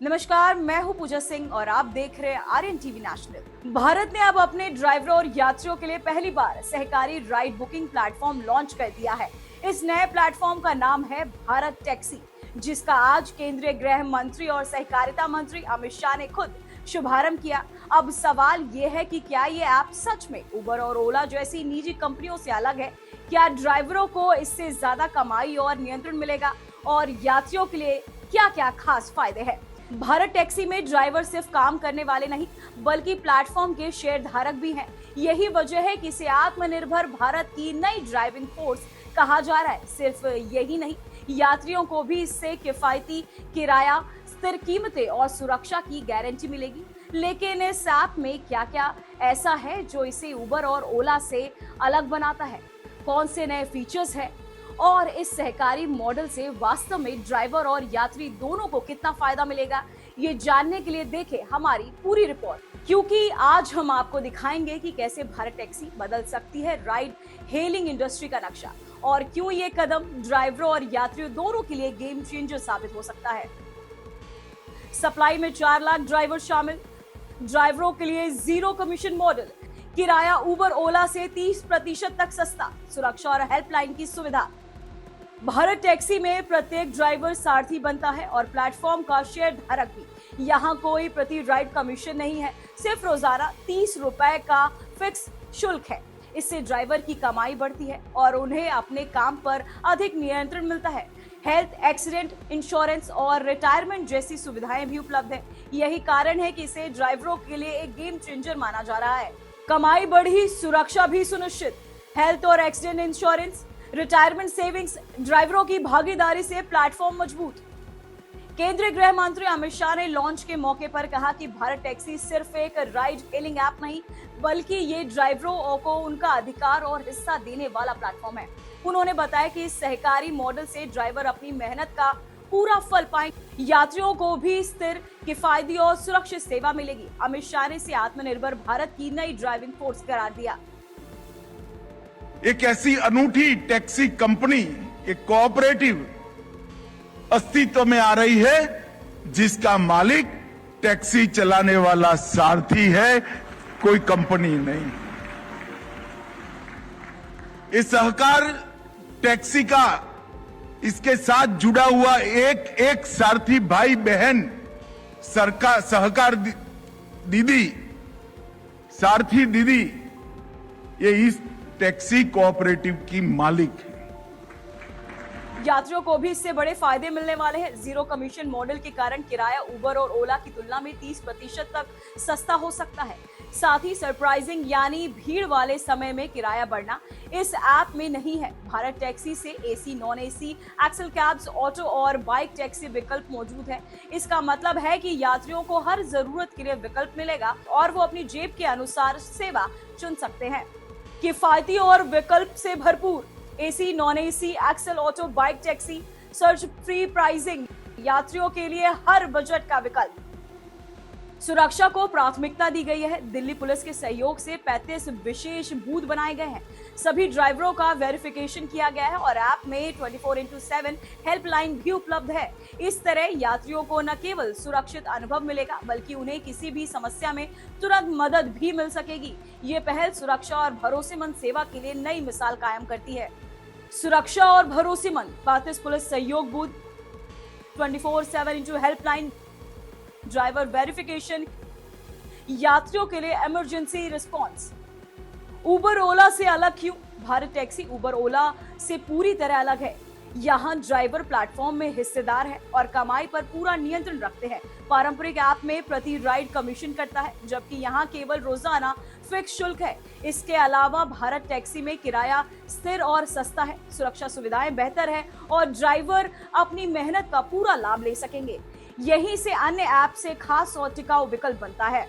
नमस्कार, मैं हूं पूजा सिंह और आप देख रहे हैं आर्यन टीवी नेशनल। भारत ने अब अपने ड्राइवरों और यात्रियों के लिए पहली बार सहकारी राइड बुकिंग प्लेटफॉर्म लॉन्च कर दिया है। इस नए प्लेटफॉर्म का नाम है भारत टैक्सी, जिसका आज केंद्रीय गृह मंत्री और सहकारिता मंत्री अमित शाह ने खुद शुभारंभ किया। अब सवाल ये है कि क्या ये ऐप सच में उबर और ओला जैसी निजी कंपनियों से अलग है? क्या ड्राइवरों को इससे ज्यादा कमाई और नियंत्रण मिलेगा और यात्रियों के लिए क्या क्या खास फायदे हैं? भारत टैक्सी में ड्राइवर सिर्फ काम करने वाले नहीं, बल्कि प्लेटफॉर्म के शेयर धारक भी हैं। यही वजह है कि इसे आत्मनिर्भर भारत की नई ड्राइविंग फोर्स कहा जा रहा है। सिर्फ यही नहीं, यात्रियों को भी इससे किफायती किराया, स्थिर कीमतें और सुरक्षा की गारंटी मिलेगी। लेकिन इस ऐप में क्या क्या ऐसा है जो इसे उबर और ओला से अलग बनाता है? कौन से नए फीचर्स हैं और इस सहकारी मॉडल से वास्तव में ड्राइवर और यात्री दोनों को कितना फायदा मिलेगा, ये जानने के लिए देखें हमारी पूरी रिपोर्ट। क्योंकि आज हम आपको दिखाएंगे कि कैसे भारत टैक्सी बदल सकती है राइड हेलिंग इंडस्ट्री का नक्शा और क्यों ये कदम ड्राइवरों और यात्रियों दोनों के लिए गेम चेंजर साबित हो सकता है। सप्लाई में 4 लाख ड्राइवर शामिल, ड्राइवरों के लिए जीरो कमीशन मॉडल, किराया उबर ओला से 30% तक सस्ता, सुरक्षा और हेल्पलाइन की सुविधा। भारत टैक्सी में प्रत्येक ड्राइवर सारथी बनता है और प्लेटफॉर्म का शेयर धारक भी। यहाँ कोई प्रति राइड कमीशन नहीं है, सिर्फ रोजाना 30 रुपए का फिक्स शुल्क है। इससे ड्राइवर की कमाई बढ़ती है और उन्हें अपने काम पर अधिक नियंत्रण मिलता है। हेल्थ, एक्सीडेंट इंश्योरेंस और रिटायरमेंट जैसी सुविधाएं भी उपलब्ध है। यही कारण है कि इसे ड्राइवरों के लिए एक गेम चेंजर माना जा रहा है। कमाई बढ़ी, सुरक्षा भी सुनिश्चित। हेल्थ और एक्सीडेंट इंश्योरेंस, रिटायरमेंट सेविंग्स, ड्राइवरों की भागीदारी से प्लेटफॉर्म मजबूत। केंद्रीय गृह मंत्री अमित शाह ने लॉन्च के मौके पर कहा कि भारत टैक्सी सिर्फ एक राइड हेलिंग ऐप नहीं, बल्कि ये ड्राइवरों को उनका अधिकार और हिस्सा देने वाला प्लेटफॉर्म है। उन्होंने बताया कि इस सहकारी मॉडल से ड्राइवर अपनी मेहनत का पूरा फल पाएंगे, यात्रियों को भी स्थिर, किफायती और सुरक्षित सेवा मिलेगी। अमित शाह ने इसे आत्मनिर्भर भारत की नई ड्राइविंग फोर्स करार दिया। एक ऐसी अनूठी टैक्सी कंपनी, एक कोऑपरेटिव अस्तित्व में आ रही है जिसका मालिक टैक्सी चलाने वाला सारथी है, कोई कंपनी नहीं। इस सहकार टैक्सी का इसके साथ जुड़ा हुआ एक सारथी भाई बहन, सहकार दीदी, सारथी दीदी, ये इस टैक्सी कोऑपरेटिव की मालिक है। यात्रियों को भी इससे बड़े फायदे मिलने वाले हैं। जीरो कमीशन मॉडल के कारण किराया उबर और ओला की तुलना में 30% तक सस्ता हो सकता है। साथ ही सरप्राइजिंग यानी भीड़ वाले समय में किराया बढ़ना इस ऐप में नहीं है। भारत टैक्सी से AC, non AC, XL cabs, auto और बाइक टैक्सी विकल्प मौजूद है। इसका मतलब है कि यात्रियों को हर जरूरत के लिए विकल्प मिलेगा और वो अपनी जेब के अनुसार सेवा चुन सकते हैं। किफायती और विकल्प से भरपूर AC, non AC, XL, auto, bike taxi, surge free pricing, यात्रियों के लिए हर बजट का विकल्प। सुरक्षा को प्राथमिकता दी गई है। दिल्ली पुलिस के सहयोग से 35 विशेष बूथ बनाए गए हैं। सभी ड्राइवरों का वेरिफिकेशन किया गया है और ऐप में 24/7 हेल्पलाइन भी उपलब्ध है। इस तरह यात्रियों को न केवल सुरक्षित अनुभव मिलेगा, बल्कि उन्हें किसी भी समस्या में तुरंत मदद भी मिल सकेगी। ये पहल सुरक्षा और भरोसेमंद सेवा के लिए नई मिसाल कायम करती है। सुरक्षा और भरोसेमंद 35 पुलिस सहयोग बूथ, 24/7 हेल्पलाइन, ड्राइवर वेरिफिकेशन, यात्रियों के लिए इमरजेंसी रिस्पांस। उबर ओला से अलग क्यों? भारत टैक्सी उबर ओला से पूरी तरह अलग है। यहाँ ड्राइवर प्लेटफॉर्म में हिस्सेदार है और कमाई पर पूरा नियंत्रण रखते हैं। पारंपरिक ऐप में प्रति राइड कमीशन करता है, जबकि यहाँ केवल रोजाना फिक्स शुल्क है। इसके अलावा भारत टैक्सी में किराया स्थिर और सस्ता है, सुरक्षा सुविधाएं बेहतर है और ड्राइवर अपनी मेहनत का पूरा लाभ ले सकेंगे। यहीं से अन्य ऐप से खास और टिकाऊ विकल्प बनता है।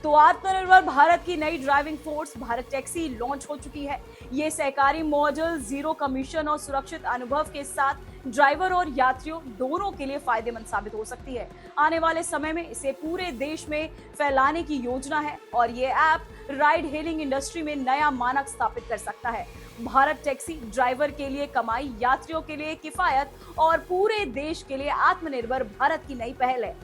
तो आत्मनिर्भर भारत की नई driving force Bharat taxi launch हो चुकी है। ये सहकारी मॉडल जीरो कमीशन और सुरक्षित अनुभव के साथ ड्राइवर और यात्रियों दोनों के लिए फायदेमंद साबित हो सकती है। आने वाले समय में इसे पूरे देश में फैलाने की योजना है और ये ऐप राइड हेलिंग इंडस्ट्री में नया मानक स्थापित कर सकता है। भारत टैक्सी ड्राइवर के लिए कमाई, यात्रियों के लिए किफायत और पूरे देश के लिए आत्मनिर्भर भारत की नई पहल है।